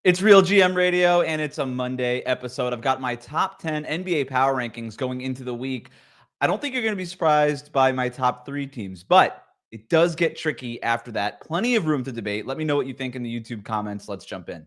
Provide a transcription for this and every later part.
It's Real GM Radio, and it's a Monday episode. I've got my top 10 NBA power rankings going into the week. I don't think you're going to be surprised by my top three teams, but it does get tricky after that. Plenty of room to debate. Let me know what you think in the YouTube comments. Let's jump in.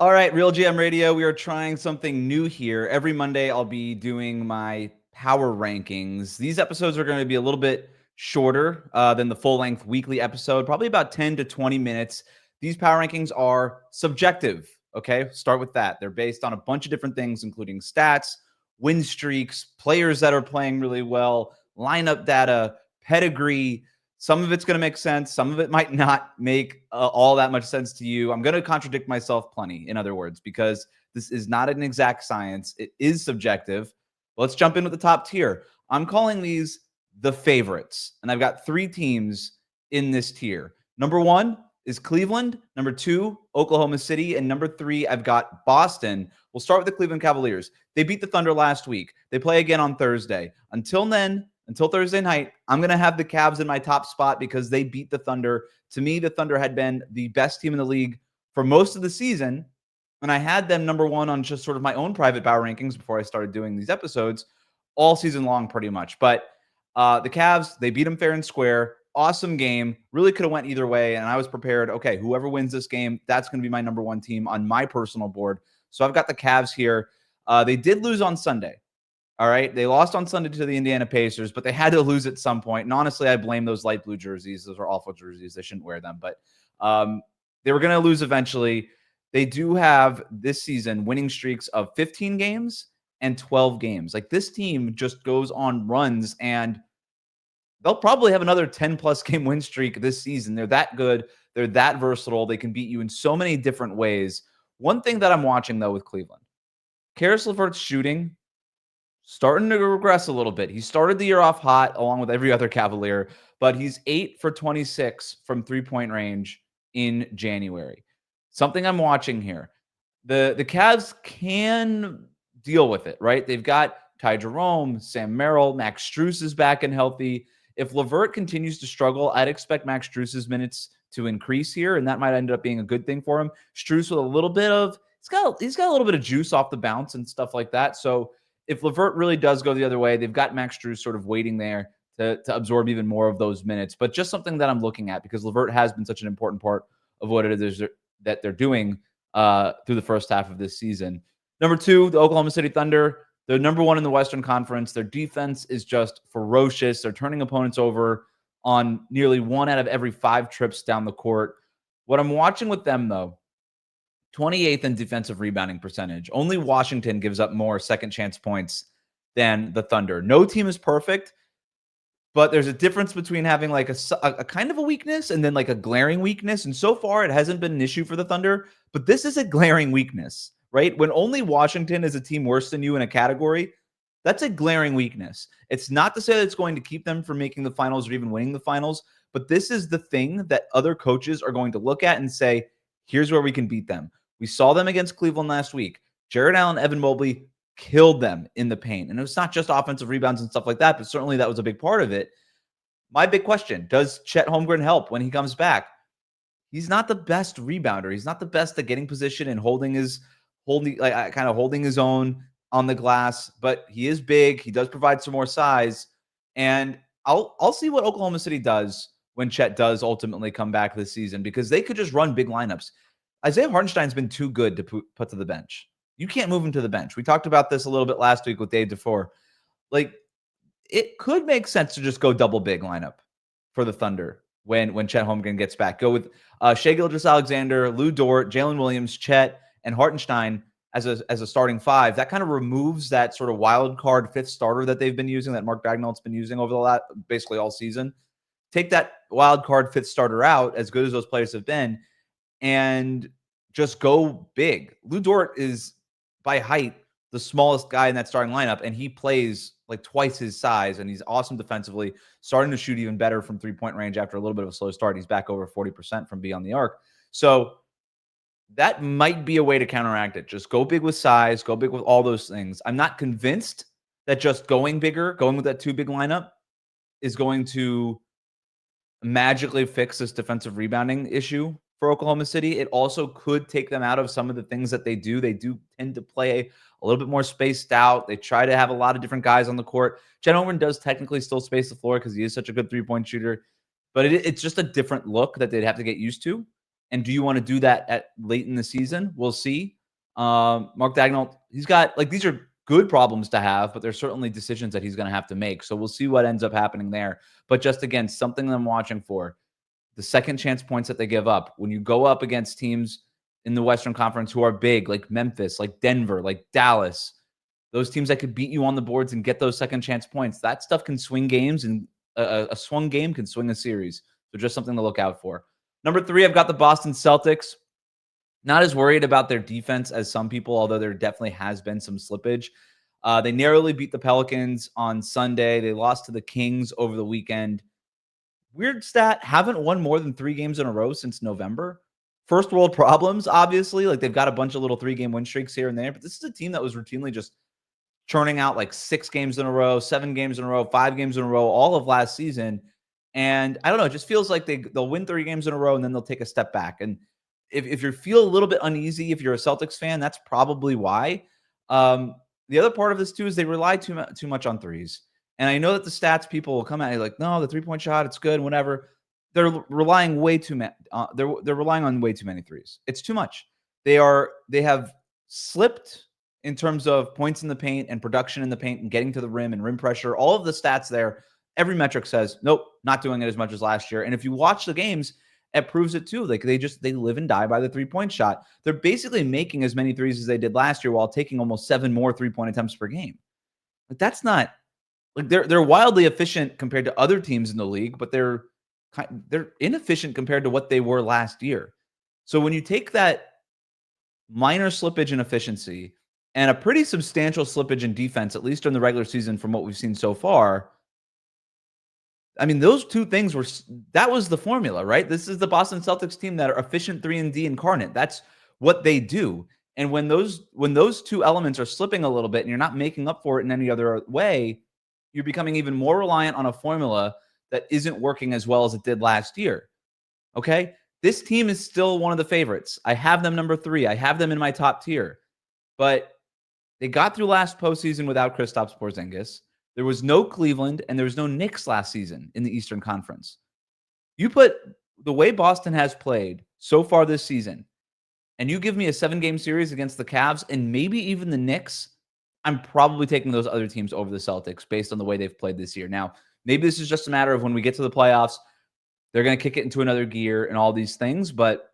All right, Real GM Radio, we are trying something new here. Every Monday, I'll be doing my power rankings. These episodes are going to be a little bit shorter than the full-length weekly episode, probably about 10 to 20 minutes. These power rankings are subjective, okay? Start with that. They're based on a bunch of different things, including stats, win streaks, players that are playing really well, lineup data, pedigree. Some of it's going to make sense. Some of it might not make all that much sense to you. I'm going to contradict myself plenty, in other words, because this is not an exact science. It is subjective. Let's jump in with the top tier. I'm calling these the favorites, and I've got three teams in this tier. Number one is Cleveland. Number two, Oklahoma City. And number three, I've got Boston. We'll start with the Cleveland Cavaliers. They beat the Thunder last week. They play again on Thursday. Until Thursday night, I'm going to have the Cavs in my top spot because they beat the Thunder. To me, the Thunder had been the best team in the league for most of the season, and I had them number one on just sort of my own private power rankings before I started doing these episodes all season long pretty much. But the Cavs, they beat them fair and square. Awesome game. Really could have went either way, and I was prepared. Okay, whoever wins this game, that's going to be my number one team on my personal board. So I've got the Cavs here. They did lose on Sunday. All right. They lost on Sunday to the Indiana Pacers, but they had to lose at some point. And honestly, I blame those light blue jerseys. Those are awful jerseys. They shouldn't wear them. But they were going to lose eventually. They do have this season winning streaks of 15 games and 12 games. Like, this team just goes on runs, and they'll probably have another 10-plus game win streak this season. They're that good. They're that versatile. They can beat you in so many different ways. One thing that I'm watching, though, with Cleveland, Karis LeVert's shooting starting to regress a little bit. He started the year off hot along with every other Cavalier, but he's 8 for 26 from three-point range in January. Something I'm watching here. The Cavs can deal with it, right? They've got Ty Jerome, Sam Merrill, Max Strus is back and healthy. If LeVert continues to struggle, I'd expect Max Strus's minutes to increase here, and that might end up being a good thing for him. Strus with a little bit of he's got a little bit of juice off the bounce and stuff like that. So if LeVert really does go the other way, they've got Max Strus sort of waiting there to absorb even more of those minutes. But just something that I'm looking at, because LeVert has been such an important part of what it is that they're doing through the first half of this season. Number two, the Oklahoma City Thunder. They're number one in the Western Conference. Their defense is just ferocious. They're turning opponents over on nearly 1 out of every 5 trips down the court. What I'm watching with them, though, 28th in defensive rebounding percentage. Only Washington gives up more second chance points than the Thunder. No team is perfect, but there's a difference between having like a kind of a weakness and then like a glaring weakness. And so far, it hasn't been an issue for the Thunder, but this is a glaring weakness, right? When only Washington is a team worse than you in a category, that's a glaring weakness. It's not to say that it's going to keep them from making the finals or even winning the finals, but this is the thing that other coaches are going to look at and say, here's where we can beat them. We saw them against Cleveland last week. Jared Allen, Evan Mobley killed them in the paint. And it was not just offensive rebounds and stuff like that, but certainly that was a big part of it. My big question, does Chet Holmgren help when he comes back? He's not the best rebounder. He's not the best at getting position and holding his own on the glass, but he is big. He does provide some more size. And I'll see what Oklahoma City does when Chet does ultimately come back this season, because they could just run big lineups. Isaiah Hartenstein's been too good to put to the bench. You can't move him to the bench. We talked about this a little bit last week with Dave DeFore. Like, it could make sense to just go double big lineup for the Thunder when Chet Holmgren gets back. Go with Shai Gilgeous-Alexander, Lou Dort, Jalen Williams, Chet, and Hartenstein as a starting five. That kind of removes that sort of wild card fifth starter that they've been using, that Mark Bagnall's been using over the basically all season. Take that wild card fifth starter out, as good as those players have been, and just go big. Lou Dort is, by height, the smallest guy in that starting lineup, and he plays like twice his size, and he's awesome defensively, starting to shoot even better from three-point range after a little bit of a slow start. He's back over 40% from beyond the arc. So that might be a way to counteract it. Just go big with size, go big with all those things. I'm not convinced that just going bigger, going with that two big lineup is going to magically fix this defensive rebounding issue for Oklahoma City. It also could take them out of some of the things that they do. They do tend to play a little bit more spaced out. They try to have a lot of different guys on the court. Jen Owen does technically still space the floor because he is such a good three-point shooter, but it's just a different look that they'd have to get used to. And do you want to do that at late in the season? We'll see. Mark Daigneault, he's got like these are good problems to have, but there's certainly decisions that he's going to have to make. So we'll see what ends up happening there. But just again, something I'm watching for the second chance points that they give up when you go up against teams in the Western Conference who are big, like Memphis, like Denver, like Dallas, those teams that could beat you on the boards and get those second chance points. That stuff can swing games, and a swung game can swing a series. So just something to look out for. Number 3, I've got the Boston Celtics. Not as worried about their defense as some people, although there definitely has been some slippage. They narrowly beat the Pelicans on Sunday. They lost to the Kings over the weekend. Weird stat, haven't won more than 3 games in a row since November. First world problems, obviously. Like they've got a bunch of little 3-game win streaks here and there, but this is a team that was routinely just churning out like 6 games in a row, 7 games in a row, 5 games in a row, all of last season. And I don't know, it just feels like they'll win 3 games in a row and then they'll take a step back. And if you feel a little bit uneasy, if you're a Celtics fan, that's probably why. The other part of this too is they rely too much on threes. And I know that the stats people will come at you like, no, the 3-point shot, it's good, whatever. They're relying way too much. They're relying on way too many threes. It's too much. They have slipped in terms of points in the paint and production in the paint and getting to the rim and rim pressure. All of the stats there, every metric says, nope, not doing it as much as last year. And if you watch the games, it proves it too. Like they live and die by the 3-point shot. They're basically making as many threes as they did last year while taking almost 7 more 3-point attempts per game. Like that's not like they're wildly efficient compared to other teams in the league, but they're inefficient compared to what they were last year. So when you take that minor slippage in efficiency and a pretty substantial slippage in defense, at least during the regular season from what we've seen so far, I mean, those two things that was the formula, right? This is the Boston Celtics team that are efficient 3-and-D incarnate. That's what they do. And when those two elements are slipping a little bit and you're not making up for it in any other way, you're becoming even more reliant on a formula that isn't working as well as it did last year. Okay? This team is still one of the favorites. I have them number 3. I have them in my top tier. But they got through last postseason without Kristaps Porzingis. There was no Cleveland and there was no Knicks last season in the Eastern Conference. You put the way Boston has played so far this season, and you give me a 7-game series against the Cavs and maybe even the Knicks, I'm probably taking those other teams over the Celtics based on the way they've played this year. Now, maybe this is just a matter of when we get to the playoffs, they're going to kick it into another gear and all these things, but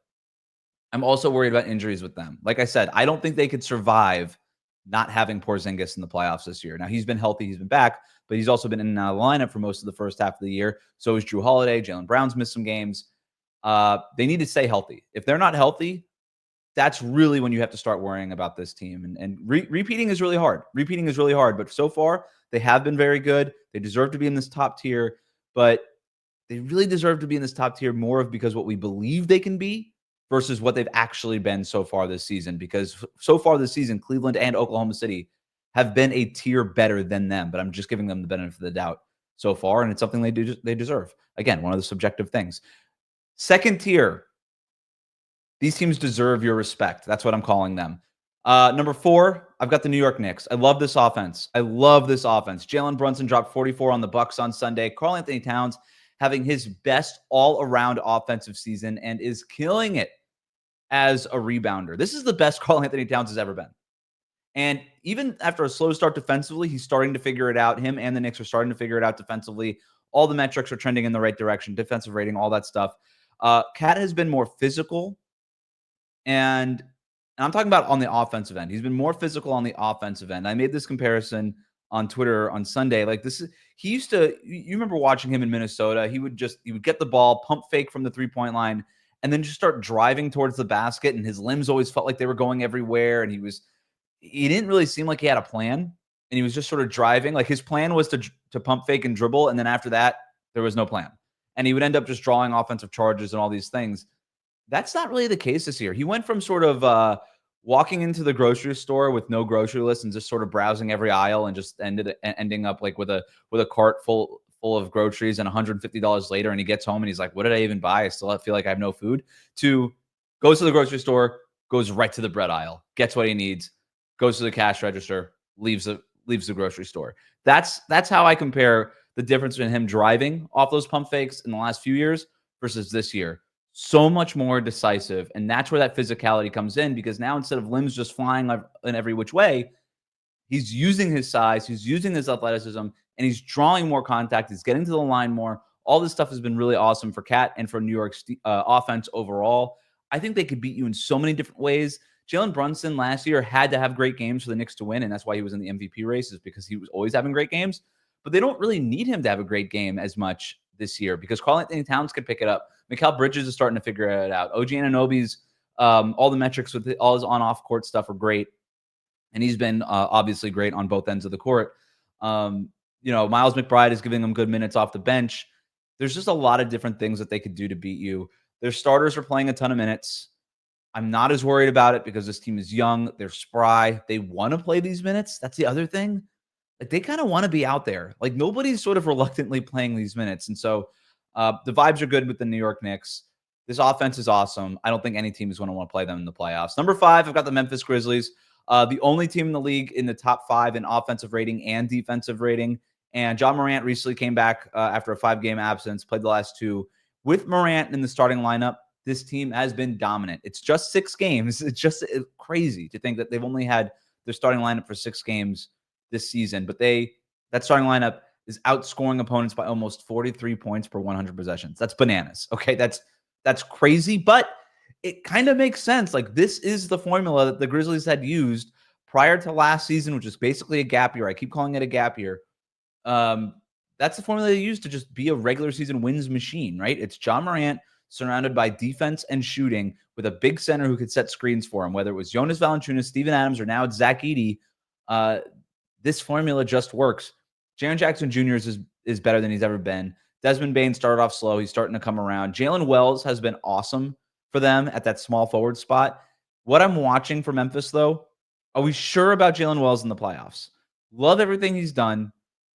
I'm also worried about injuries with them. Like I said, I don't think they could survive not having Porzingis in the playoffs this year. Now, he's been healthy, he's been back, but he's also been in and out of the lineup for most of the first half of the year. So is Drew Holiday. Jaylen Brown's missed some games. They need to stay healthy. If they're not healthy, that's really when you have to start worrying about this team. And repeating is really hard. Repeating is really hard. But so far, they have been very good. They deserve to be in this top tier. But they really deserve to be in this top tier more of because what we believe they can be versus what they've actually been so far this season. Because so far this season, Cleveland and Oklahoma City have been a tier better than them. But I'm just giving them the benefit of the doubt so far. And it's something they deserve. Again, one of the subjective things. Second tier. These teams deserve your respect. That's what I'm calling them. Number 4, I've got the New York Knicks. I love this offense. Jalen Brunson dropped 44 on the Bucks on Sunday. Karl Anthony Towns having his best all-around offensive season and is killing it as a rebounder. This is the best Karl Anthony Towns has ever been. And even after a slow start defensively, he's starting to figure it out. Him and the Knicks are starting to figure it out defensively. All the metrics are trending in the right direction. Defensive rating, all that stuff. Cat has been more physical. And I'm talking about on the offensive end. He's been more physical on the offensive end. I made this comparison on Twitter on Sunday. Like he used to, you remember watching him in Minnesota. He would get the ball, pump fake from the 3-point line, and then just start driving towards the basket. And his limbs always felt like they were going everywhere. And he didn't really seem like he had a plan. And he was just sort of driving. Like his plan was to pump fake and dribble. And then after that, there was no plan. And he would end up just drawing offensive charges and all these things. That's not really the case this year. He went from sort of walking into the grocery store with no grocery list and just sort of browsing every aisle and just ending up like with a cart full of groceries, and $150 later, and he gets home and he's like, what did I even buy? I still feel like I have no food. To goes to the grocery store, goes right to the bread aisle, gets what he needs, goes to the cash register, leaves the grocery store. That's how I compare the difference in him driving off those pump fakes in the last few years versus this year. So much more decisive. And that's where that physicality comes in, because now instead of limbs just flying in every which way, he's using his size, he's using his athleticism, and he's drawing more contact. He's getting to the line more. All this stuff has been really awesome for Cat and for New York's offense overall. I think they could beat you in so many different ways. Jalen Brunson last year had to have great games for the Knicks to win, and that's why he was in the MVP races, because he was always having great games. But they don't really need him to have a great game as much this year, because Karl-Anthony Towns could pick it up. Mikal Bridges is starting to figure it out. OG Anunoby's all the metrics with all his on-off court stuff are great, and he's been obviously great on both ends of the court. Miles McBride is giving them good minutes off the bench. There's just a lot of different things that they could do to beat you. Their starters are playing a ton of minutes. I'm not as worried about it because this team is young. They're spry. They want to play these minutes. That's the other thing. Like, they kind of want to be out there. Like, nobody's sort of reluctantly playing these minutes. And so the vibes are good with the New York Knicks. This offense is awesome. I don't think any team is going to want to play them in the playoffs. Number 5, I've got the Memphis Grizzlies. The only team in the league in the top 5 in offensive rating and defensive rating. And John Morant recently came back after a 5-game absence, played the last 2. With Morant in the starting lineup, this team has been dominant. It's just 6 games. It's just crazy to think that they've only had their starting lineup for 6 games this season. But that starting lineup is outscoring opponents by almost 43 points per 100 possessions. That's bananas. Okay, that's crazy, but it kind of makes sense. Like, this is the formula that the Grizzlies had used prior to last season, which is basically a gap year. I keep calling it a gap year. That's the formula they used to just be a regular season wins machine, right? It's John Morant surrounded by defense and shooting with a big center who could set screens for him, whether it was Jonas Valanciunas, Steven Adams, or now it's Zach Edey. This formula just works. Jaren Jackson Jr. is better than he's ever been. Desmond Bane started off slow. He's starting to come around. Jalen Wells has been awesome for them at that small forward spot. What I'm watching for Memphis, though, are we sure about Jalen Wells in the playoffs? Love everything he's done.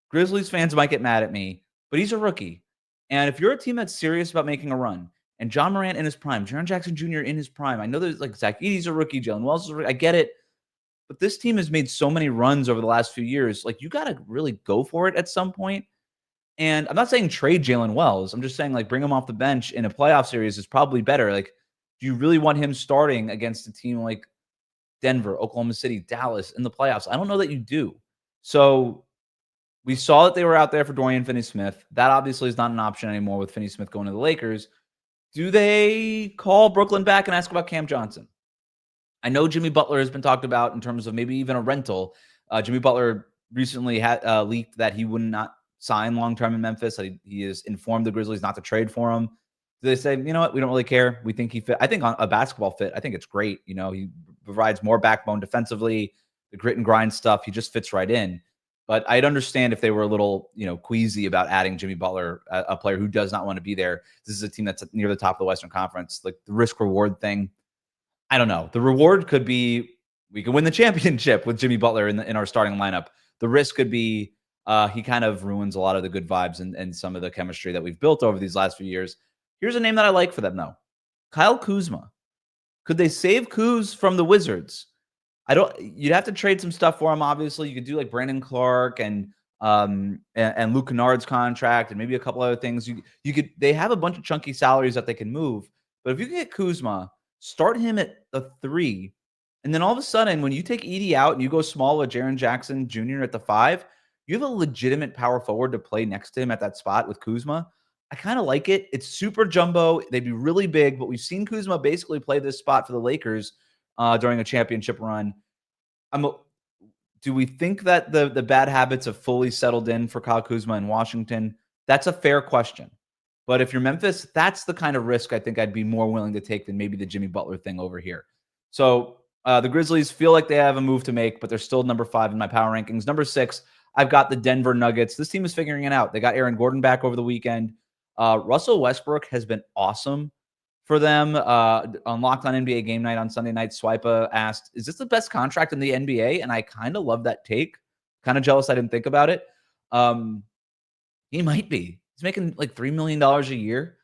Grizzlies fans might get mad at me, but he's a rookie. And if you're a team that's serious about making a run, and John Morant in his prime, Jaren Jackson Jr. in his prime, I know there's like Zach Edey's a rookie, Jalen Wells is a rookie, I get it. But this team has made so many runs over the last few years. Like, you got to really go for it at some point. And I'm not saying trade Jalen Wells. I'm just saying, like, bring him off the bench in a playoff series is probably better. Like, do you really want him starting against a team like Denver, Oklahoma City, Dallas in the playoffs? I don't know that you do. So we saw that they were out there for Dorian Finney-Smith. That obviously is not an option anymore with Finney-Smith going to the Lakers. Do they call Brooklyn back and ask about Cam Johnson? I know Jimmy Butler has been talked about in terms of maybe even a rental. Jimmy Butler recently had leaked that he would not sign long-term in Memphis. He has informed the Grizzlies not to trade for him. Do they say, you know what, we don't really care? We think he fit. I think on a basketball fit, I think it's great. You know, he provides more backbone defensively, the grit and grind stuff. He just fits right in. But I'd understand if they were a little, queasy about adding Jimmy Butler, a player who does not want to be there. This is a team that's near the top of the Western Conference. Like, the risk-reward thing, I don't know. The reward could be we could win the championship with Jimmy Butler in our starting lineup. The risk could be he kind of ruins a lot of the good vibes and some of the chemistry that we've built over these last few years. Here's a name that I like for them, though. Kyle Kuzma. Could they save Kuz from the Wizards? You'd have to trade some stuff for him, obviously. You could do like Brandon Clark and Luke Kennard's contract and maybe a couple other things. They have a bunch of chunky salaries that they can move. But if you get Kuzma, start him at the 3, and then all of a sudden, when you take Edey out and you go small with Jaren Jackson Jr. at the 5, you have a legitimate power forward to play next to him at that spot with Kuzma. I kind of like it. It's super jumbo. They'd be really big, but we've seen Kuzma basically play this spot for the Lakers during a championship run. Do we think that the bad habits have fully settled in for Kyle Kuzma in Washington? That's a fair question. But if you're Memphis, that's the kind of risk I think I'd be more willing to take than maybe the Jimmy Butler thing over here. So the Grizzlies feel like they have a move to make, but they're still number 5 in my power rankings. Number 6, I've got the Denver Nuggets. This team is figuring it out. They got Aaron Gordon back over the weekend. Russell Westbrook has been awesome for them. On Locked On NBA Game Night on Sunday night, Swipa asked, "Is this the best contract in the NBA?" And I kind of love that take. Kind of jealous I didn't think about it. He might be. He's making like $3 million a year.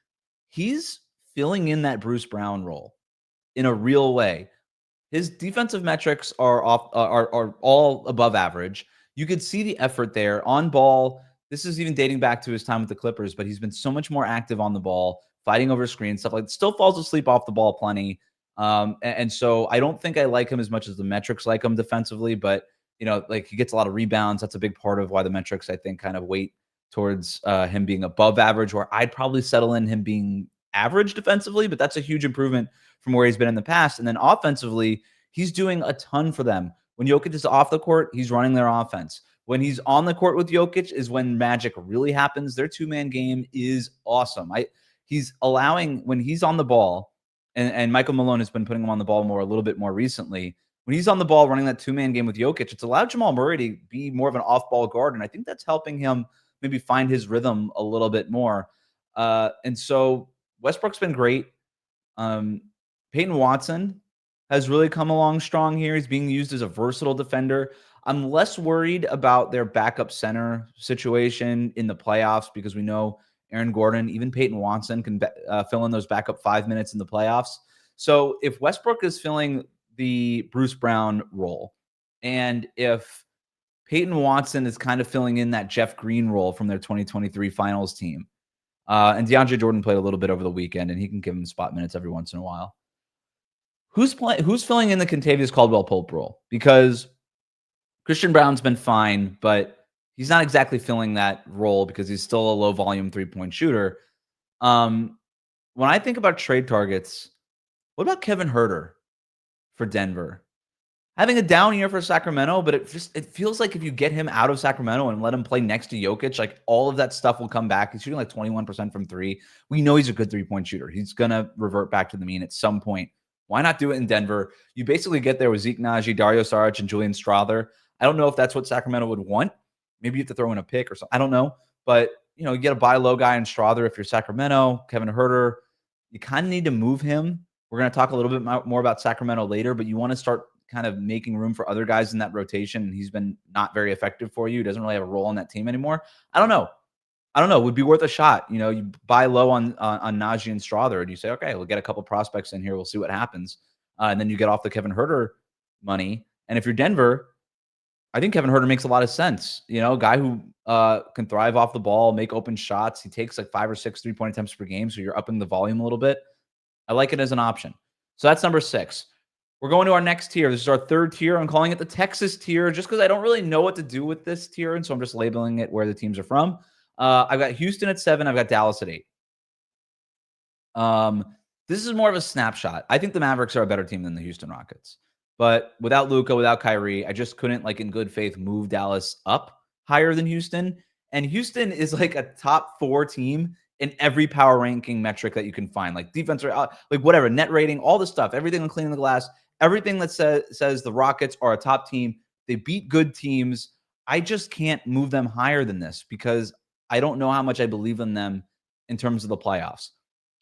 He's filling in that Bruce Brown role in a real way. His defensive metrics are all above average. You could see the effort there on ball. This is even dating back to his time with the Clippers, but he's been so much more active on the ball, fighting over screens, stuff like that. Still falls asleep off the ball plenty. And so I don't think I like him as much as the metrics like him defensively, but like he gets a lot of rebounds. That's a big part of why the metrics, I think, kind of weight towards him being above average, where I'd probably settle in him being average defensively, but that's a huge improvement from where he's been in the past. And then offensively, he's doing a ton for them. When Jokic is off the court, he's running their offense. When he's on the court with Jokic is when magic really happens. Their two-man game is awesome. He's allowing, when he's on the ball, and Michael Malone has been putting him on the ball a little bit more recently. When he's on the ball running that two-man game with Jokic, it's allowed Jamal Murray to be more of an off-ball guard, and I think that's helping him maybe find his rhythm a little bit more. And so Westbrook's been great. Peyton Watson has really come along strong here. He's being used as a versatile defender. I'm less worried about their backup center situation in the playoffs because we know Aaron Gordon, even Peyton Watson can fill in those backup 5 minutes in the playoffs. So if Westbrook is filling the Bruce Brown role, and if Peyton Watson is kind of filling in that Jeff Green role from their 2023 finals team, and DeAndre Jordan played a little bit over the weekend, and he can give him spot minutes every once in a while. Who's filling in the Kentavious Caldwell-Pope role? Because Christian Brown's been fine, but he's not exactly filling that role because he's still a low-volume three-point shooter. When I think about trade targets, what about Kevin Huerter for Denver? Having a down year for Sacramento, but it feels like if you get him out of Sacramento and let him play next to Jokic, like all of that stuff will come back. He's shooting like 21% from three. We know he's a good three-point shooter. He's going to revert back to the mean at some point. Why not do it in Denver? You basically get there with Zeke Naji, Dario Saric, and Julian Strawther. I don't know if that's what Sacramento would want. Maybe you have to throw in a pick or something. I don't know. But, you get a buy low guy in Strawther if you're Sacramento. Kevin Huerter, you kind of need to move him. We're going to talk a little bit more about Sacramento later, but you want to start kind of making room for other guys in that rotation. And he's been not very effective for you. He doesn't really have a role on that team anymore. I don't know. It would be worth a shot. You buy low on Naji and Strawther, and you say, okay, we'll get a couple prospects in here. We'll see what happens. And then you get off the Kevin Huerter money. And if you're Denver, I think Kevin Huerter makes a lot of sense. A guy who can thrive off the ball, make open shots. He takes like 5 or 6 3-point attempts per game. So you're upping the volume a little bit. I like it as an option. So that's number 6. We're going to our next tier. This is our third tier. I'm calling it the Texas tier just because I don't really know what to do with this tier. And so I'm just labeling it where the teams are from. I've got Houston at 7. I've got Dallas at 8. This is more of a snapshot. I think the Mavericks are a better team than the Houston Rockets. But without Luka, without Kyrie, I just couldn't, in good faith, move Dallas up higher than Houston. And Houston is like a top 4 team in every power ranking metric that you can find, like defense, or whatever, net rating, all the stuff, everything on cleaning the glass, everything that says the Rockets are a top team. They beat good teams. I just can't move them higher than this because I don't know how much I believe in them in terms of the playoffs.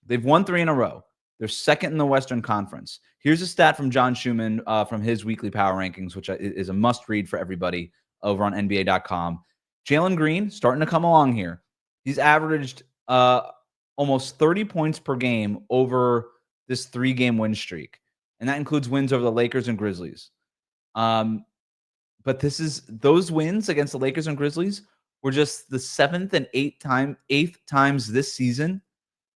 They've won 3 in a row. They're second in the Western Conference. Here's a stat from John Schumann from his weekly power rankings, which is a must-read for everybody over on NBA.com. Jalen Green starting to come along here. He's averaged almost 30 points per game over this 3-game win streak, and that includes wins over the Lakers and Grizzlies. But those wins against the Lakers and Grizzlies were just the 7th and 8th times this season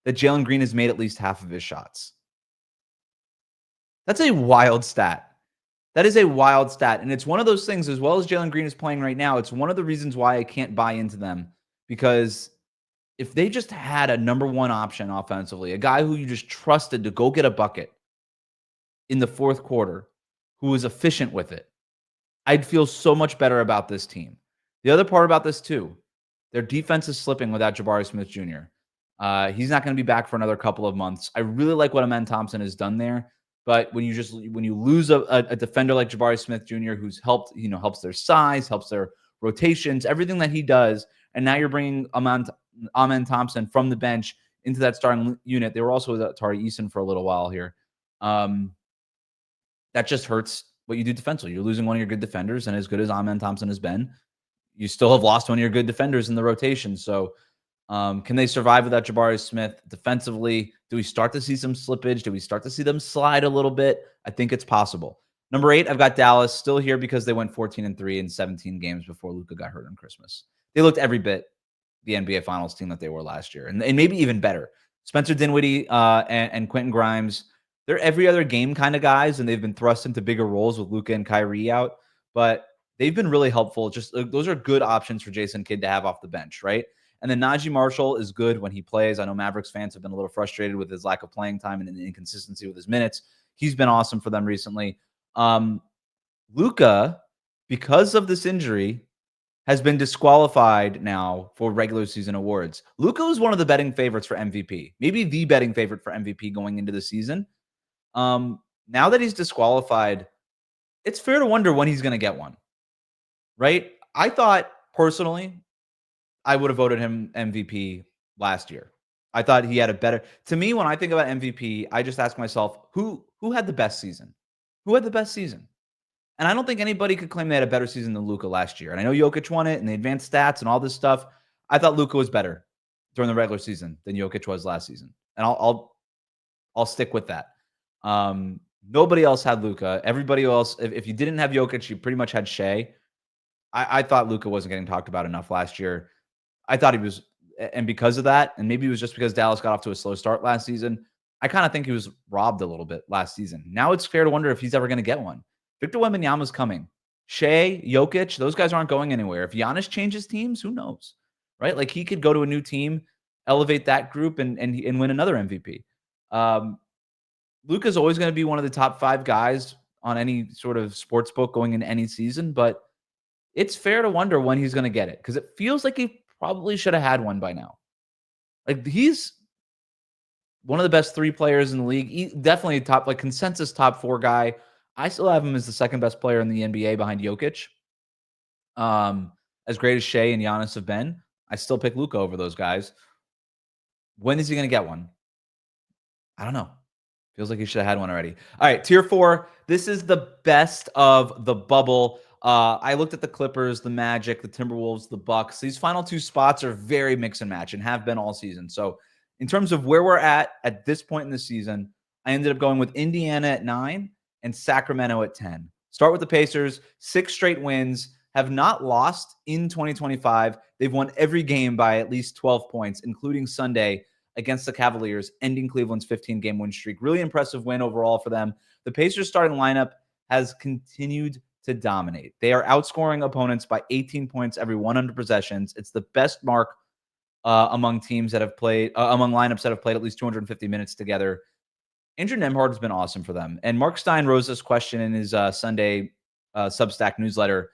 that Jalen Green has made at least half of his shots. That's a wild stat. That is a wild stat. And it's one of those things, as well as Jalen Green is playing right now, it's one of the reasons why I can't buy into them. Because if they just had a number 1 option offensively, a guy who you just trusted to go get a bucket in the fourth quarter, who was efficient with it, I'd feel so much better about this team. The other part about this too, their defense is slipping without Jabari Smith Jr. He's not going to be back for another couple of months. I really like what Amen Thompson has done there, but when you lose a defender like Jabari Smith Jr., who's helps their size, helps their rotations, everything that he does, and now you're bringing Amen Thompson from the bench into that starting unit. They were also with Tari Eason for a little while here. That just hurts what you do defensively. You're losing one of your good defenders, and as good as Amen Thompson has been, you still have lost one of your good defenders in the rotation. So can they survive without Jabari Smith defensively? Do we start to see some slippage? Do we start to see them slide a little bit? I think it's possible. Number 8, I've got Dallas still here because they went 14-3 in 17 games before Luka got hurt on Christmas. They looked every bit the NBA Finals team that they were last year, and maybe even better. Spencer Dinwiddie and Quentin Grimes, they're every other game kind of guys, and they've been thrust into bigger roles with Luka and Kyrie out, but they've been really helpful. Just those are good options for Jason Kidd to have off the bench, right? And then Najee Marshall is good when he plays. I know Mavericks fans have been a little frustrated with his lack of playing time and the inconsistency with his minutes. He's been awesome for them recently. Luka, because of this injury, has been disqualified now for regular season awards. Luka was one of the betting favorites for MVP, maybe the betting favorite for MVP going into the season. Now that he's disqualified, it's fair to wonder when he's going to get one, right? I thought personally, I would have voted him MVP last year. I thought he had a better, to me, when I think about MVP, I just ask myself, who had the best season? Who had the best season? And I don't think anybody could claim they had a better season than Luka last year. And I know Jokic won it and the advanced stats and all this stuff. I thought Luka was better during the regular season than Jokic was last season. And I'll stick with that. Nobody else had Luka. Everybody else, if you didn't have Jokic, you pretty much had Shea. I thought Luka wasn't getting talked about enough last year. I thought he was, and because of that, and maybe it was just because Dallas got off to a slow start last season, I kind of think he was robbed a little bit last season. Now it's fair to wonder if he's ever going to get one. Victor Wembanyama's coming. Shea, Jokic, those guys aren't going anywhere. If Giannis changes teams, who knows, right? Like he could go to a new team, elevate that group, and win another MVP. Luka's always going to be one of the top 5 guys on any sort of sports book going into any season, but it's fair to wonder when he's going to get it because it feels like he probably should have had one by now. Like he's one of the best 3 players in the league. Definitely top, like consensus top 4 guy. I still have him as the second best player in the NBA behind Jokic. As great as Shea and Giannis have been, I still pick Luka over those guys. When is he going to get one? I don't know. Feels like he should have had one already. All right, tier 4. This is the best of the bubble. I looked at the Clippers, the Magic, the Timberwolves, the Bucks. These final 2 spots are very mix and match and have been all season. So in terms of where we're at this point in the season, I ended up going with Indiana at 9 and Sacramento at 10. Start with the Pacers. 6 straight wins. Have not lost in 2025. They've won every game by at least 12 points, including Sunday against the Cavaliers, ending Cleveland's 15-game win streak. Really impressive win overall for them. The Pacers starting lineup has continued to dominate. They are outscoring opponents by 18 points every 100 possessions. It's the best mark among teams that have played, among lineups that have played at least 250 minutes together. Andrew Nembhard has been awesome for them. And Mark Stein rose this question in his Sunday Substack newsletter.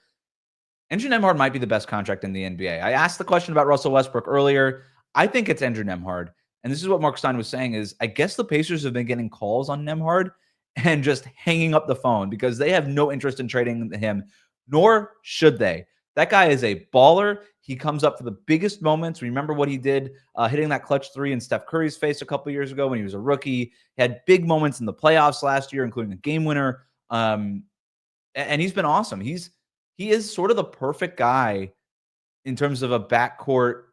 Andrew Nembhard might be the best contract in the NBA. I asked the question about Russell Westbrook earlier. I think it's Andrew Nembhard. And this is what Mark Stein was saying is, I guess the Pacers have been getting calls on Nembhard and just hanging up the phone because they have no interest in trading him, nor should they. That guy is a baller. He comes up for the biggest moments. Remember what he did hitting that clutch 3 in Steph Curry's face a couple years ago when he was a rookie. He had big moments in the playoffs last year, including a game winner. And he's been awesome. He is sort of the perfect guy in terms of a backcourt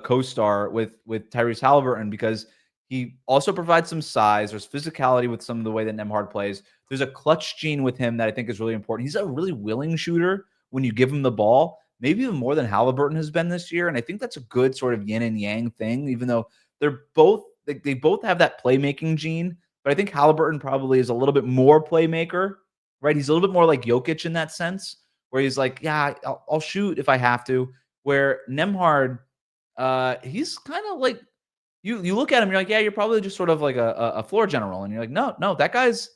co-star with Tyrese Halliburton because he also provides some size. There's physicality with some of the way that Nembhard plays. There's a clutch gene with him that I think is really important. He's a really willing shooter when you give him the ball, maybe even more than Halliburton has been this year. And I think that's a good sort of yin and yang thing, even though they're both, they both have that playmaking gene. But I think Halliburton probably is a little bit more playmaker, right? He's a little bit more like Jokic in that sense, where he's like, yeah, I'll shoot if I have to. Where Nembhard, he's kind of like, you look at him, you're like, yeah, you're probably just sort of like a floor general. And you're like, no, that guy's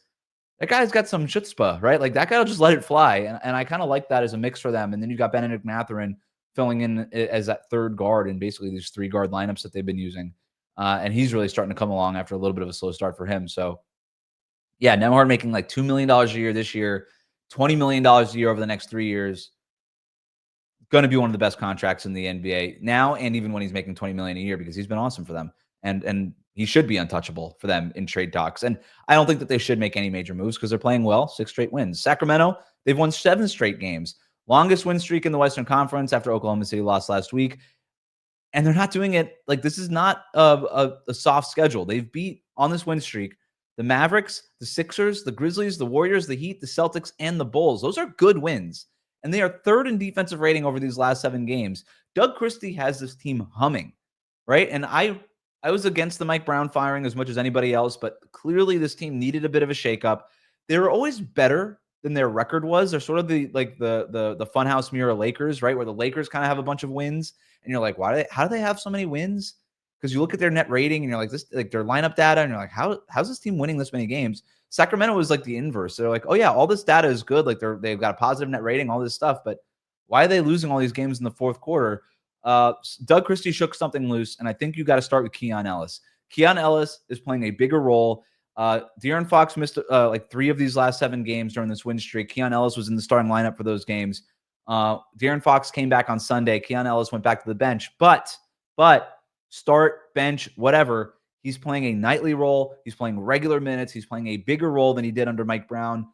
got some chutzpah, right? Like that guy will just let it fly. And I kind of like that as a mix for them. And then you got Benedict Mathurin filling in as that third guard in basically these 3-guard lineups that they've been using. And he's really starting to come along after a little bit of a slow start for him. So yeah, Nembhard making like $2 million a year this year, $20 million a year over the next 3 years. Going to be one of the best contracts in the NBA now, and even when he's making $20 million a year because he's been awesome for them. and he should be untouchable for them in trade talks. And I don't think that they should make any major moves because they're playing well. 6 straight wins. Sacramento, they've won 7 straight games. Longest win streak in the Western Conference after Oklahoma City lost last week. And they're not doing it like this is not a soft schedule. They've beat on this win streak the Mavericks, the Sixers, the Grizzlies, the Warriors, the Heat, the Celtics, and the Bulls. Those are good wins. And they are 3rd in defensive rating over these last 7 games. Doug Christie has this team humming, right? And I was against the Mike Brown firing as much as anybody else, but clearly this team needed a bit of a shakeup. They were always better than their record was. They're sort of the funhouse mirror Lakers, right? Where the Lakers kind of have a bunch of wins, and you're like, how do they have so many wins? Because you look at their net rating and you're like, this, like their lineup data, and you're like, how's this team winning this many games? Sacramento was like the inverse. They're like, oh yeah, all this data is good. Like they've got a positive net rating, all this stuff, but why are they losing all these games in the fourth quarter? Doug Christie shook something loose, and I think you got to start with Keon Ellis. Keon Ellis is playing a bigger role. De'Aaron Fox missed like 3 of these last 7 games during this win streak. Keon Ellis was in the starting lineup for those games. De'Aaron Fox came back on Sunday. Keon Ellis went back to the bench, but start, bench, whatever. He's playing a nightly role. He's playing regular minutes. He's playing a bigger role than he did under Mike Brown.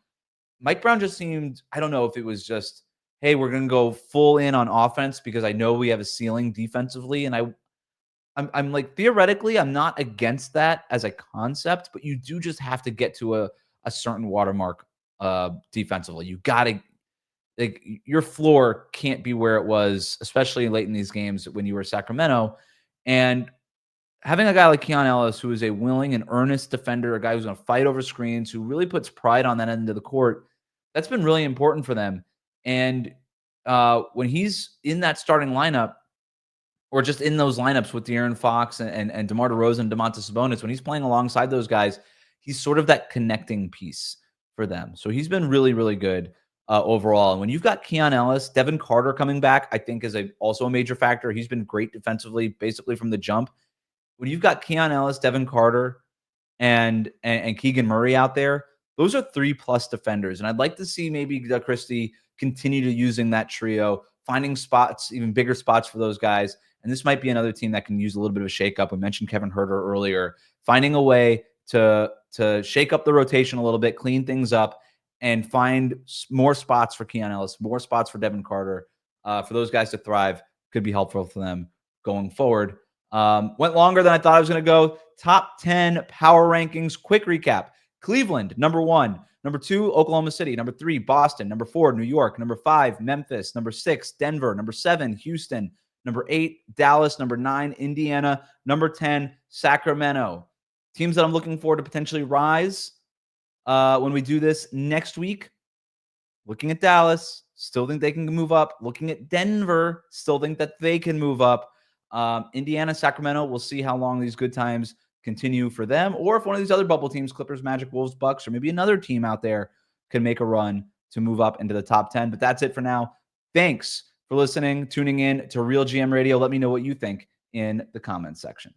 Mike Brown just seemed, I don't know if it was just, hey, we're going to go full in on offense because I know we have a ceiling defensively. And I'm like, theoretically, I'm not against that as a concept, but you do just have to get to a certain watermark defensively. You got to, like, your floor can't be where it was, especially late in these games when you were Sacramento. And having a guy like Keon Ellis, who is a willing and earnest defender, a guy who's going to fight over screens, who really puts pride on that end of the court, that's been really important for them. And when he's in that starting lineup, or just in those lineups with De'Aaron Fox and DeMar DeRozan and Domantas Sabonis, when he's playing alongside those guys, he's sort of that connecting piece for them. So he's been really, really good overall. And when you've got Keon Ellis, Devin Carter coming back, I think is also a major factor. He's been great defensively, basically from the jump. When you've got Keon Ellis, Devin Carter, and Keegan Murray out there, those are 3+ defenders. And I'd like to see maybe Doug Christie continue to using that trio, finding spots, even bigger spots for those guys. And this might be another team that can use a little bit of a shakeup. We mentioned Kevin Huerter earlier, finding a way to shake up the rotation a little bit, clean things up, and find more spots for Keon Ellis, more spots for Devin Carter, for those guys to thrive could be helpful for them going forward. Went longer than I thought I was going to go. Top 10 power rankings. Quick recap. Cleveland, number 1. Number 2, Oklahoma City. Number 3, Boston. Number 4, New York. Number 5, Memphis. Number 6, Denver. Number 7, Houston. Number 8, Dallas. Number 9, Indiana. Number 10, Sacramento. Teams that I'm looking forward to potentially rise when we do this next week. Looking at Dallas, still think they can move up. Looking at Denver, still think that they can move up. Indiana, Sacramento, we'll see how long these good times continue for them, or if one of these other bubble teams, Clippers, Magic, Wolves, Bucks, or maybe another team out there can make a run to move up into the top 10. But that's it for now. Thanks for listening, tuning in to Real GM Radio. Let me know what you think in the comments section.